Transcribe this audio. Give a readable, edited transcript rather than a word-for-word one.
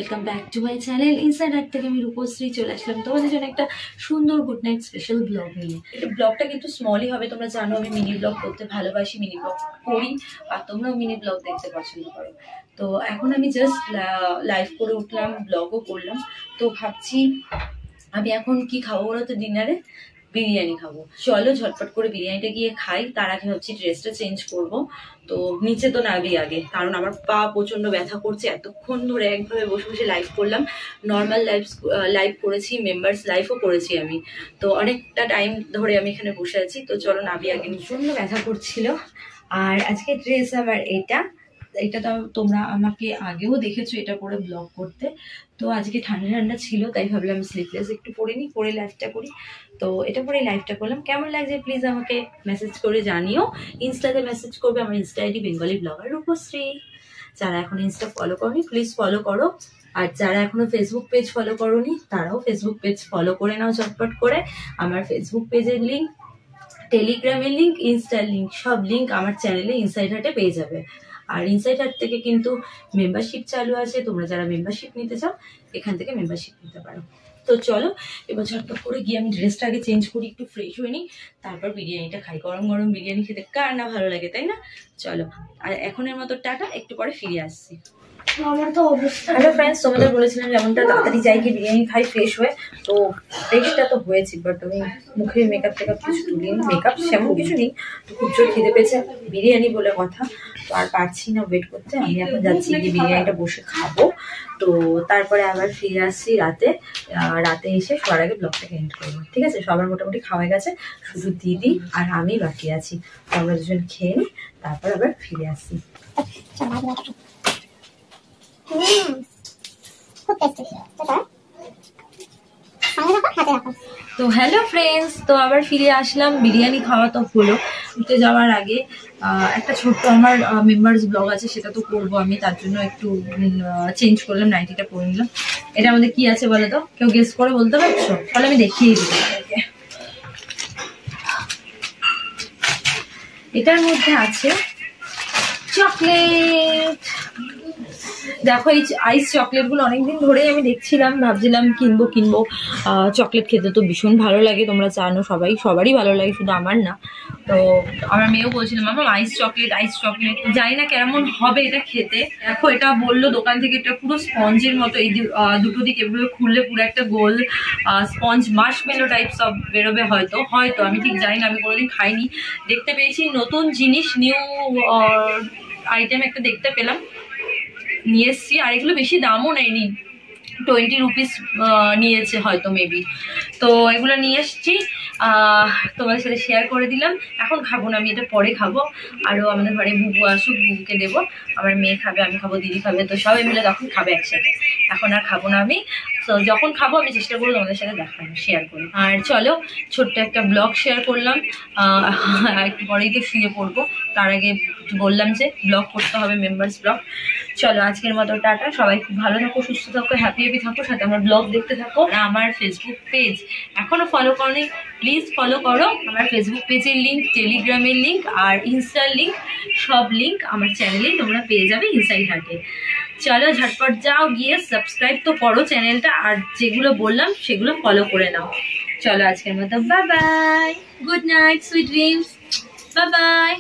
Welcome back to my channel inside heart থেকে আমি রূপশ্রী চলে আসলাম তোমাদের জন্য একটা সুন্দর গুড নাইট স্পেশাল ব্লগ নিয়ে। এটা ব্লগটা কিন্তু স্মলই হবে, তোমরা জানো আমি মিনি ব্লগ করতে ভালোবাসি, মিনি ব্লগ করি আর তোমরাও মিনি ব্লগ দেখতে পছন্দ করো। তো এখন আমি জাস্ট লাইভ করে উঠলাম, ব্লগও করলাম। তো ভাবছি আমি এখন কি খাবো বলো তো, ডিনারে বিরিয়ানি খাবো। চলো ঝটপট করে বিরিয়ানিটা গিয়ে খাই। তার আগে ভাবছি ড্রেসটা চেঞ্জ করব। তো নিচে তো নাবি আগে, কারণ আমার পা প্রচন্ড ব্যথা করছে। এতক্ষণ ধরে একভাবে বসে বসে লাইভ করলাম, নর্মাল লাইভ করেছি, মেম্বার্স লাইভও করেছি আমি। তো অনেকটা টাইম ধরে আমি এখানে বসে আছি। তো চলো নাবি আগে, প্রচন্ড ব্যথা করছিল। আর আজকে ড্রেস আমার এটা তো তোমরা আমাকে আগেও দেখেছো এটা পরে ব্লগ করতে। তো আজকে ঠান্ডা ঠান্ডা ছিল, তাই ভাবলাম স্লিভলেস একটু পরে নিই, পরে লাইভটা করি। তো এটা পরে লাইভটা করলাম। কেমন লাগছে প্লিজ আমাকে মেসেজ করে জানিও। ইনস্টাতে মেসেজ করবে, আমার Insta ID Bengali blogger Rupashree. যারা এখন ইনস্টা ফলো করনি প্লিজ ফলো করো, আর যারা এখনো ফেসবুক পেজ ফলো করোনি তারাও ফেসবুক পেজ ফলো করে নাও চটপট করে। আমার ফেসবুক পেজের লিঙ্ক, টেলিগ্রামের লিঙ্ক, ইনস্টার লিঙ্ক, সব লিঙ্ক আমার চ্যানেলে ইনসাইড হার্টে পেয়ে যাবে। আর ইনসাইড হার্ট থেকে কিন্তু মেম্বারশিপ চালু আছে, তোমরা যারা মেম্বারশিপ নিতে চাও এখান থেকে মেম্বারশিপ নিতে পারো। তো চলো এবার ঝটপট করে গিয়ে আমি ড্রেসটা আগে চেঞ্জ করি, একটু ফ্রেশ হয়ে নিই, তারপর বিরিয়ানিটা খাই। গরম গরম বিরিয়ানি খেতে কার না ভালো লাগে, তাই না? চলো, আর এখনের মতো টাটা, একটু পরে ফিরে আসছি। আমার তো অবস্থা। হ্যালো ফ্রেন্ডস, তোমাদের বলেছিলাম যেমনটা তাড়াতাড়ি যাই গিয়ে বিরিয়ানি খাই ফ্রেশ হয়ে। তো ফ্রেশটা তো হয়েছি, বাট আমি মুখে মেকআপ টেকআপ কিছু তুলিনি, মেকআপ সেমন কিছু নেই। তো খুব জোর খিদে পেয়েছে, বিরিয়ানি বলে কথা। তো আর পারছি না ওয়েট করতে, আমি এখন যাচ্ছি গিয়ে বিরিয়ানিটা বসে খাবো। তো তারপরে আবার ফিরে আসছি রাতে এসে সবার আগে ব্লগটাকে এন্ড করবো, ঠিক আছে? সবার মোটামুটি খাওয়া গেছে, শুধু দিদি আর আমি বাকি আছি। তো আমরা দুজন খেয়ে নিই, তারপর আবার ফিরে আসছি। তো হ্যালো ফ্রেন্ডস, তো আবার ফিরে আসলাম। বিরিয়ানি খাওয়া তো হলো। উঠতে যাওয়ার আগে একটা ছোট্ট আমার মেম্বার্স ব্লগ আছে, সেটা তো করবো আমি। তার জন্য একটু চেঞ্জ করলাম, নাইটিটা পরে নিলাম। এটা আমাদের কি আছে বলো তো, কেউ গেস করে বলতে পারছো? তাহলে আমি দেখিয়ে দিই। এটার মধ্যে আছে চকলেট। দেখো এই আইস চকলেট গুলো অনেকদিন ধরেই আমি দেখছিলাম, ভাবছিলাম কিনবো। চকলেট খেতে তো ভীষণ ভালো লাগে, তোমরা জানো সবারই ভালো লাগে, শুধু আমার না। তো আমার মেয়েও বলছিলাম মামা আইস চকলেট। জানি না কেমন হবে এটা খেতে। দেখো এটা বললো দোকান থেকে, এটা পুরো স্পঞ্জের মতো, এই দুটো দিক এভাবে খুললে পুরো একটা গোল স্পঞ্জ মার্শমেলো টাইপ সব বেরোবে হয়তো আমি ঠিক জানি না, আমি কোনোদিন খাইনি। দেখতে পেয়েছি নতুন জিনিস, নিউ আইটেম একটা দেখতে পেলাম, নিয়ে এসছি। আর এগুলো বেশি দামও নেয়নি, 20 রুপিস নিয়েছে হয়তো মেবি। তো এগুলো নিয়ে এসছি, তোমাদের সাথে শেয়ার করে দিলাম। এখন খাবো না আমি, এটা পরে খাবো। আরও আমাদের ঘরে বুবু আসুক, বুবুকে দেবো। আমার মেয়ে খাবে, আমি খাবো, দিদি খাবে। তো সবাই মিলে তখন খাবে একসাথে। এখন আর খাবো না আমি। তো যখন খাবো আমি চেষ্টা করবো তোমাদের সাথে দেখানো, শেয়ার করি। আর চলো ছোট্ট একটা ব্লগ শেয়ার করলাম। একটু পরেই তো শুয়ে পড়বো, তার আগে বললাম যে ব্লগ করতে হবে, মেম্বার্স ব্লগ। চলো আজকের মতো টাটা, সবাই খুব ভালো থাকো, সুস্থ থাকো, হ্যাপি থাকো, সাথে আমার ব্লগ দেখতে থাকো। আমার ফেসবুক পেজ এখনো ফলো করনি প্লিজ ফলো করো। আমার ফেসবুক পেজের লিঙ্ক, টেলিগ্রামের লিঙ্ক আর ইনস্টার লিঙ্ক, সব লিঙ্ক আমার চ্যানেলেই তোমরা পেয়ে যাবে ইনসাইড হার্টে। চলো ঝটপট যাও, গিয়ে সাবস্ক্রাইব তো করো চ্যানেলটা, আর যেগুলো বললাম সেগুলো ফলো করে নাও। চলো আজকের মতো bye bye, good night, sweet dreams, bye bye.